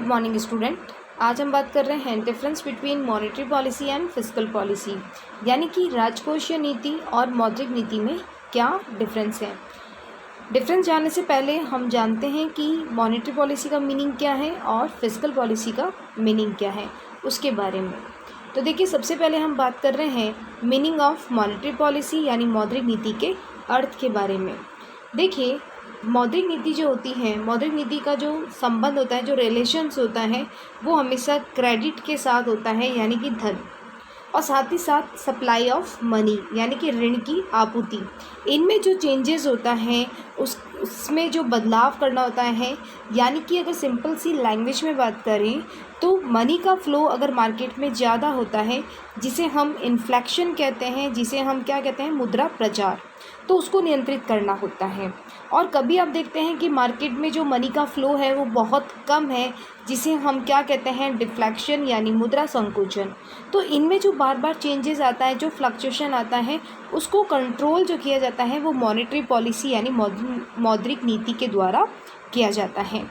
Good morning student. आज हम बात कर रहे हैं difference between monetary policy and fiscal policy, यानी कि राजकोषीय नीति और मौद्रिक नीति में क्या डिफरेंस है। डिफरेंस जानने से पहले हम जानते हैं कि मॉनेटरी पॉलिसी का मीनिंग क्या है और फिस्कल पॉलिसी का मीनिंग क्या है उसके बारे में। तो देखिए, सबसे पहले हम बात कर रहे हैं मीनिंग ऑफ मॉनेटरी पॉलिसी यानी मौद्रिक नीति के अर्थ के बारे में। देखिए, मौद्रिक नीति जो होती है, मौद्रिक नीति का जो संबंध होता है, जो रिलेशंस होता है, वो हमेशा क्रेडिट के साथ होता है, यानी कि धन, और साथ ही साथ सप्लाई ऑफ मनी यानी कि ऋण की आपूर्ति। इनमें जो चेंजेस होता है उसमें जो बदलाव करना होता है, यानी कि अगर सिंपल सी लैंग्वेज में बात करें तो मनी का फ्लो अगर मार्केट में ज़्यादा होता है, जिसे हम इन्फ्लेक्शन कहते हैं, जिसे हम क्या कहते हैं, मुद्रा प्रचार, तो उसको नियंत्रित करना होता है। और कभी आप देखते हैं कि मार्केट में जो मनी का फ़्लो है वो बहुत कम है, जिसे हम क्या कहते हैं, डिफ्लेक्शन यानी मुद्रा संकुचन। तो इनमें जो बार बार चेंजेस आता है, जो फ्लक्चुएशन आता है, उसको कंट्रोल जो किया जाता है वो मॉनेटरी पॉलिसी यानी मौद्रिक नीति के द्वारा किया जाता है।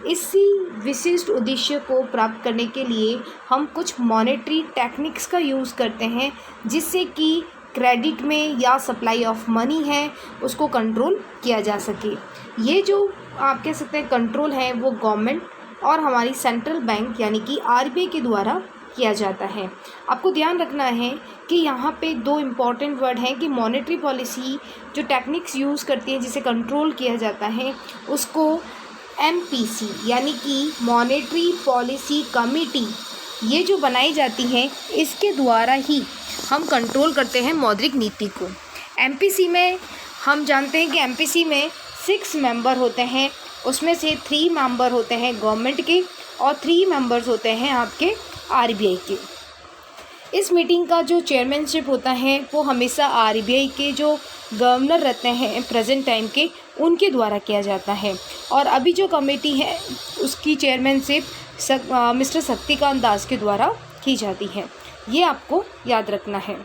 इसी विशिष्ट उद्देश्य को प्राप्त करने के लिए हम कुछ मॉनेटरी टेक्निक्स का यूज़ करते हैं, जिससे कि क्रेडिट में या सप्लाई ऑफ मनी है उसको कंट्रोल किया जा सके। ये जो आप कह सकते हैं कंट्रोल है वो गवर्नमेंट और हमारी सेंट्रल बैंक यानी कि आरबीआई के द्वारा किया जाता है। आपको ध्यान रखना है कि यहाँ पे दो इम्पॉर्टेंट वर्ड हैं कि मॉनेटरी पॉलिसी जो टेक्निक्स यूज़ करती है जिसे कंट्रोल किया जाता है उसको एमपीसी यानी कि मॉनेटरी पॉलिसी कमेटी, ये जो बनाई जाती है इसके द्वारा ही हम कंट्रोल करते हैं मौद्रिक नीति को। एमपीसी में हम जानते हैं कि एमपीसी में 6 मेंबर होते हैं, उसमें से 3 मेंबर होते हैं गवर्नमेंट के और 3 मेंबर्स होते हैं आपके आरबीआई के। इस मीटिंग का जो चेयरमैनशिप होता है वो हमेशा आरबीआई के जो गवर्नर रहते हैं प्रेजेंट टाइम के, उनके द्वारा किया जाता है। और अभी जो कमेटी है उसकी चेयरमैनशिप मिस्टर शक्तिकांत दास के द्वारा की जाती है। ये आपको याद रखना है।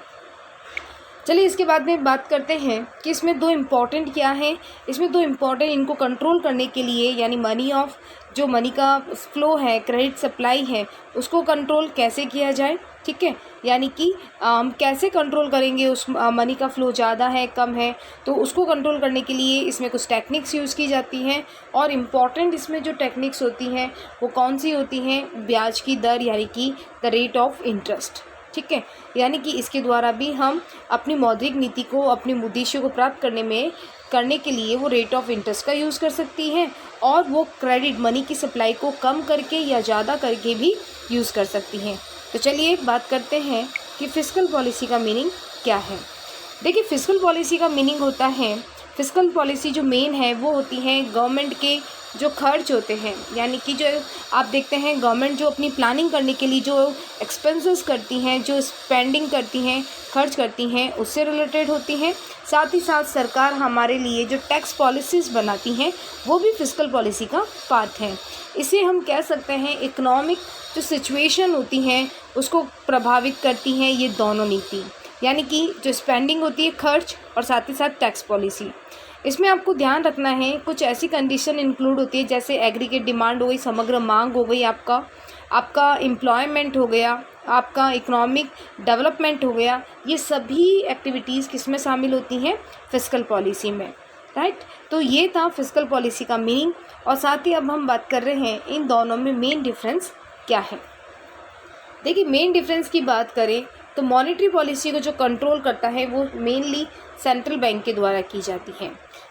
चलिए, इसके बाद में बात करते हैं कि इसमें दो इम्पॉर्टेंट क्या है। इसमें दो इम्पॉर्टेंट, इनको कंट्रोल करने के लिए यानी मनी का फ्लो है, क्रेडिट सप्लाई है, उसको कंट्रोल कैसे किया जाए। ठीक है, यानी कि कैसे कंट्रोल करेंगे, उस मनी का फ़्लो ज़्यादा है कम है, तो उसको कंट्रोल करने के लिए इसमें कुछ टेक्निक्स यूज़ की जाती हैं। और इम्पॉर्टेंट इसमें जो टेक्निक्स होती हैं वो कौन सी होती हैं, ब्याज की दर यानी कि द रेट ऑफ इंटरेस्ट। ठीक है, यानी कि इसके द्वारा भी हम अपनी मौद्रिक नीति को, अपने उद्देश्यों को प्राप्त करने के लिए वो रेट ऑफ इंटरेस्ट का यूज़ कर सकती हैं, और वो क्रेडिट मनी की सप्लाई को कम करके या ज़्यादा करके भी यूज़ कर सकती हैं। तो चलिए बात करते हैं कि फिस्कल पॉलिसी का मीनिंग क्या है। देखिए, फिस्कल पॉलिसी का मीनिंग होता है, फिस्कल पॉलिसी जो मेन है वो होती है गवर्नमेंट के जो खर्च होते हैं, यानी कि जो आप देखते हैं गवर्नमेंट जो अपनी प्लानिंग करने के लिए जो एक्सपेंसेस करती हैं, जो स्पेंडिंग करती हैं, खर्च करती हैं, उससे रिलेटेड होती हैं। साथ ही साथ सरकार हमारे लिए जो टैक्स पॉलिसीज़ बनाती हैं वो भी फिस्कल पॉलिसी का पार्ट है। इसे हम कह सकते हैं इकोनॉमिक जो सिचुएशन होती हैं उसको प्रभावित करती हैं ये दोनों नीति, यानी कि जो स्पेंडिंग होती है, खर्च, और साथ ही साथ टैक्स पॉलिसी। इसमें आपको ध्यान रखना है कुछ ऐसी कंडीशन इंक्लूड होती है जैसे एग्रीगेट डिमांड हो गई, समग्र मांग हो गई, आपका एम्प्लॉयमेंट हो गया, आपका इकोनॉमिक डेवलपमेंट हो गया। ये सभी एक्टिविटीज़ किस में शामिल होती हैं, फिस्कल पॉलिसी में। राइट, तो ये था फिस्कल पॉलिसी का मीनिंग। और साथ ही अब हम बात कर रहे हैं इन दोनों में मेन डिफरेंस क्या है। देखिए, मेन डिफरेंस की बात करें तो मॉनेटरी पॉलिसी को जो कंट्रोल करता है वो मेनली सेंट्रल बैंक के द्वारा की जाती है,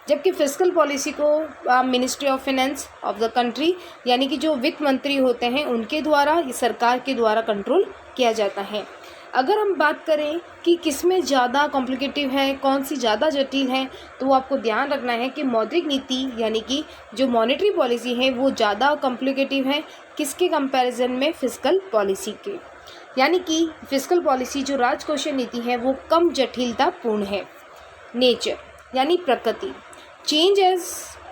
जबकि फिस्कल पॉलिसी को ministry of finance of the country यानी कि जो वित्त मंत्री होते हैं उनके द्वारा, सरकार के द्वारा कंट्रोल किया जाता है। अगर हम बात करें कि किस में ज़्यादा कॉम्प्लिकेटिव है, कौन सी ज़्यादा जटिल है, तो आपको ध्यान रखना है कि मौद्रिक नीति यानी कि जो मॉनेटरी पॉलिसी है वो ज़्यादा कॉम्प्लिकेटिव है किसके कंपैरिजन में, फिस्कल पॉलिसी के। यानी कि फिस्कल पॉलिसी जो राजकोषीय नीति है वो कम जटिलतापूर्ण है। नेचर यानी प्रकृति, change as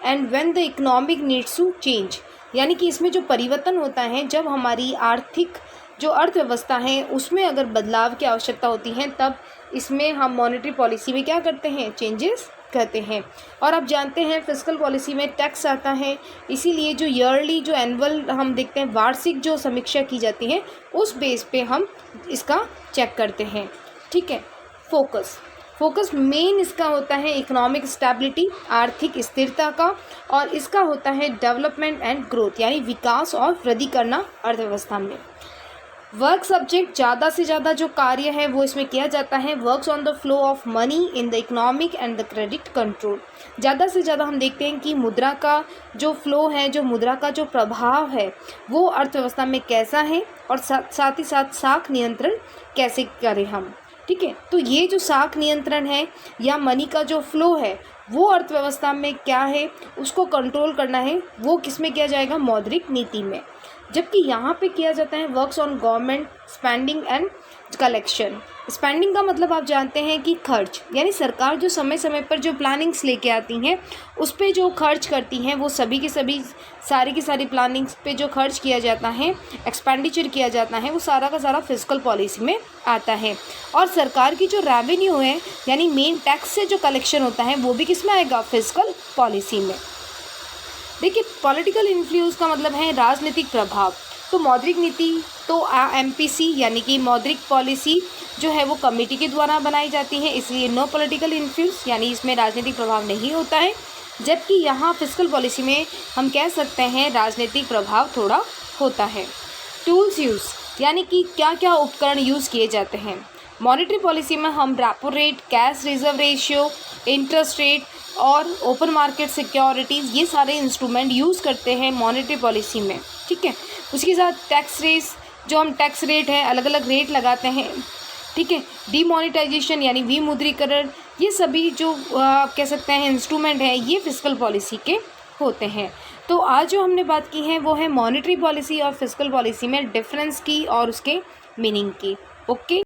and when the economic needs to change, यानी कि इसमें जो परिवर्तन होता है जब हमारी आर्थिक जो अर्थव्यवस्था है उसमें अगर बदलाव की आवश्यकता होती है, तब इसमें हम मॉनेटरी पॉलिसी में क्या करते हैं, चेंजेस कहते हैं। और आप जानते हैं फिस्कल पॉलिसी में टैक्स आता है, इसीलिए जो ईयरली जो एनुअल हम देखते हैं वार्षिक जो समीक्षा की जाती है उस बेस पे हम इसका चेक करते हैं। ठीक है। फोकस मेन इसका होता है इकोनॉमिक स्टेबिलिटी, आर्थिक स्थिरता का, और इसका होता है डेवलपमेंट एंड ग्रोथ यानी विकास और वृद्धि करना अर्थव्यवस्था में। वर्क सब्जेक्ट ज़्यादा से ज़्यादा जो कार्य है वो इसमें किया जाता है works on the flow of money in the economic and the credit control. ज़्यादा से ज़्यादा हम देखते हैं कि मुद्रा का जो फ्लो है, जो मुद्रा का जो प्रभाव है वो अर्थव्यवस्था में कैसा है, और साथ ही साथ साख नियंत्रण कैसे करें हम। ठीक है। तो ये जो साख नियंत्रण है या मनी का जो फ्लो है वो अर्थव्यवस्था में क्या है उसको कंट्रोल करना है, वो किस में किया जाएगा, मौद्रिक नीति में। जबकि यहाँ पे किया जाता है works on government spending and collection. Spending का मतलब आप जानते हैं कि खर्च, यानी सरकार जो समय समय पर जो प्लानिंग्स लेके आती हैं उस पे जो खर्च करती हैं वो सभी की सारी प्लानिंग्स पे जो खर्च किया जाता है, एक्सपेंडिचर किया जाता है, वो सारा का सारा फिस्कल पॉलिसी में आता है। और सरकार की जो रेवेन्यू है यानी मेन टैक्स से जो कलेक्शन होता है वो भी किस में आएगा, फिस्कल पॉलिसी में। देखिए पॉलिटिकल इन्फ्लुएंस का मतलब है राजनीतिक प्रभाव। तो मौद्रिक नीति तो MPC यानी कि मौद्रिक पॉलिसी जो है वो कमेटी के द्वारा बनाई जाती है, इसलिए नो पॉलिटिकल इन्फ्लुएंस यानी इसमें राजनीतिक प्रभाव नहीं होता है। जबकि यहाँ फिस्कल पॉलिसी में हम कह सकते हैं राजनीतिक प्रभाव थोड़ा होता है। टूल्स यूज़ यानी कि क्या क्या उपकरण यूज़ किए जाते हैं। मॉनेटरी पॉलिसी में हम repo rate, cash reserve ratio, interest rate और ओपन मार्केट सिक्योरिटीज़ ये सारे इंस्ट्रूमेंट यूज़ करते हैं मॉनेटरी पॉलिसी में। ठीक है। उसके साथ टैक्स रेस, जो हम टैक्स रेट है अलग अलग रेट लगाते हैं। ठीक है। डीमोनेटाइजेशन यानी विमुद्रीकरण, ये सभी जो आप कह सकते हैं इंस्ट्रूमेंट है ये फिस्कल पॉलिसी के होते हैं। तो आज जो हमने बात की है वो है मॉनेटरी पॉलिसी और फिस्कल पॉलिसी में डिफरेंस की और उसके मीनिंग की। ओके।